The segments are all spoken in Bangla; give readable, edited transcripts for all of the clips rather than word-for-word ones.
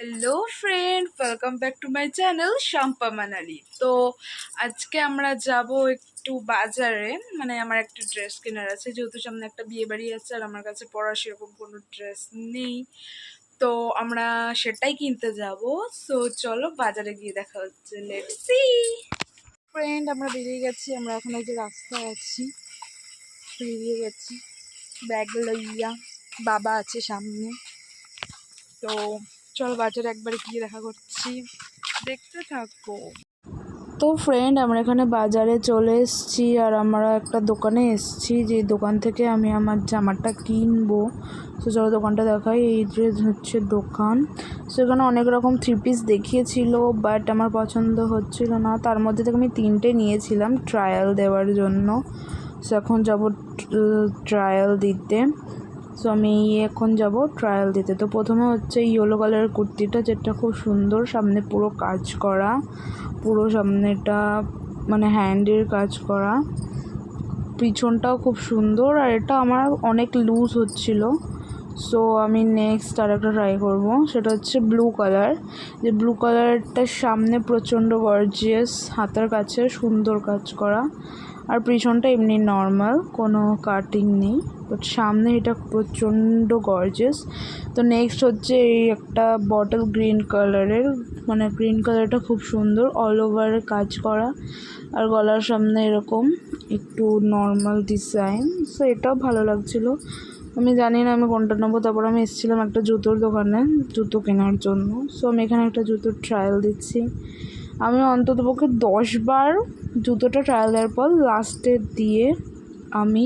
Hello friend, welcome back to my channel Shampa Manali. তো আজকে আমরা যাব একটু বাজারে, মানে আমার একটা ড্রেস কেনার আছে, যেহেতু সামনে একটা বিয়ে বাড়ি আছে আর আমার কাছে পরা সেরকম কোনো ড্রেস নেই। তো আমরা সেটাই কিনতে যাব। সো চলো বাজারে গিয়ে দেখা হচ্ছে, লেটস সি। ফ্রেন্ড, আমরা বেরিয়ে গেছি, আমরা এখন এই যে রাস্তায় আছি, বেরিয়ে গেছি ব্যাগ লইয়া। বাবা আছে সামনে। তো চলো বাজারে একবার গিয়ে দেখা করছি, দেখতে থাকো। তো ফ্রেন্ড, আমরা এখানে বাজারে চলে এসেছি আর আমরা একটা দোকানে এসেছি, যে দোকান থেকে আমি আমার জামাটা কিনবো। তো চলো দোকানটা দেখাই। এই যে হচ্ছে দোকান। সেখানে অনেক রকম থ্রি পিস দেখিয়েছিল, বাট আমার পছন্দ হচ্ছিল না। তার মধ্যে থেকে আমি 3টে নিয়েছিলাম ট্রায়াল দেওয়ার জন্য। সো এখন যাবো ট্রায়াল দিতে। সো আমি এখন যাব ট্রায়াল দিতে। তো প্রথমে হচ্ছে ইয়েলো কালারের কুর্তিটা, যেটা খুব সুন্দর, সামনে পুরো কাজ করা, পুরো সামনেটা মানে হ্যান্ডের কাজ করা, পিছনটাও খুব সুন্দর। আর এটা আমার অনেক লুজ হচ্ছিল। সো আমি নেক্সট আর একটা ট্রাই করবো, সেটা হচ্ছে ব্লু কালার। যে ব্লু কালারটার সামনে প্রচণ্ড গর্জিয়াস, হাতার কাছে সুন্দর কাজ করা, আর পিছনটা এমনি নর্মাল, কোনো কাটিং নেই, বাট সামনে এটা প্রচণ্ড গর্জিয়াস। তো নেক্সট হচ্ছে এই একটা বটল গ্রিন কালারের, মানে গ্রিন কালারটা খুব সুন্দর, অল ওভার কাজ করা, আর গলার সামনে এরকম একটু নর্মাল ডিজাইন। সো এটাও ভালো লাগছিলো। আমি জানি না আমি কোনটা নেবো। তারপর আমি এসেছিলাম একটা জুতোর দোকানে জুতো কেনার জন্য। সো আমি এখানে একটা জুতোর ট্রায়াল দিচ্ছি। আমি অন্ততপক্ষে 10বার জুতোটা ট্রায়াল দেওয়ার পর লাস্টে দিয়ে আমি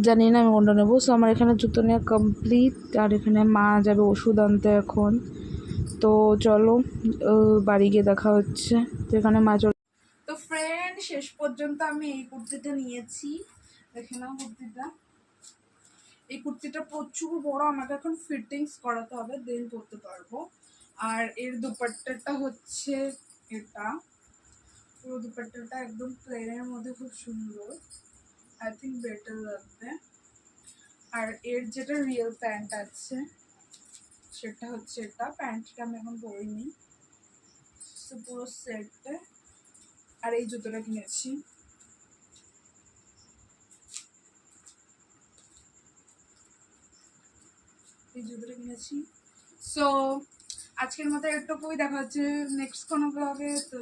জানি না আমি কোনটা নেবো। সো আমার এখানে জুতো নেওয়া কমপ্লিট, আর এখানে মা যাবে ওষুধ আনতে এখন। তো চলো বাড়ি গিয়ে দেখা হচ্ছে। তো এখানে মা চল। তো ফ্রেন্ড, শেষ পর্যন্ত আমি এই কুর্তিটা নিয়েছি। দেখে নাও কুর্তিটা। এই কুর্তিটা প্রচুর বড়, আমাকে এখন ফিটিংস করাতে হবে, দেন পরতে পারবো। আর এর দুপাট্টাটা হচ্ছে এটা, পুরো দুপাট্টাটা একদম প্লেনের মধ্যে খুব সুন্দর, আই থিঙ্ক বেটার লাগবে। আর এর যেটা রিয়েল প্যান্ট আছে সেটা হচ্ছে এটা, প্যান্টটা আমি এখন পরিনি। পুরো সেটটা। আর এই জুতোটা কিনেছি, এই জুতোটা কিনেছি। সো আজকের মতো একটুকুই, দেখা হচ্ছে নেক্সট কোনো ব্লগে। তো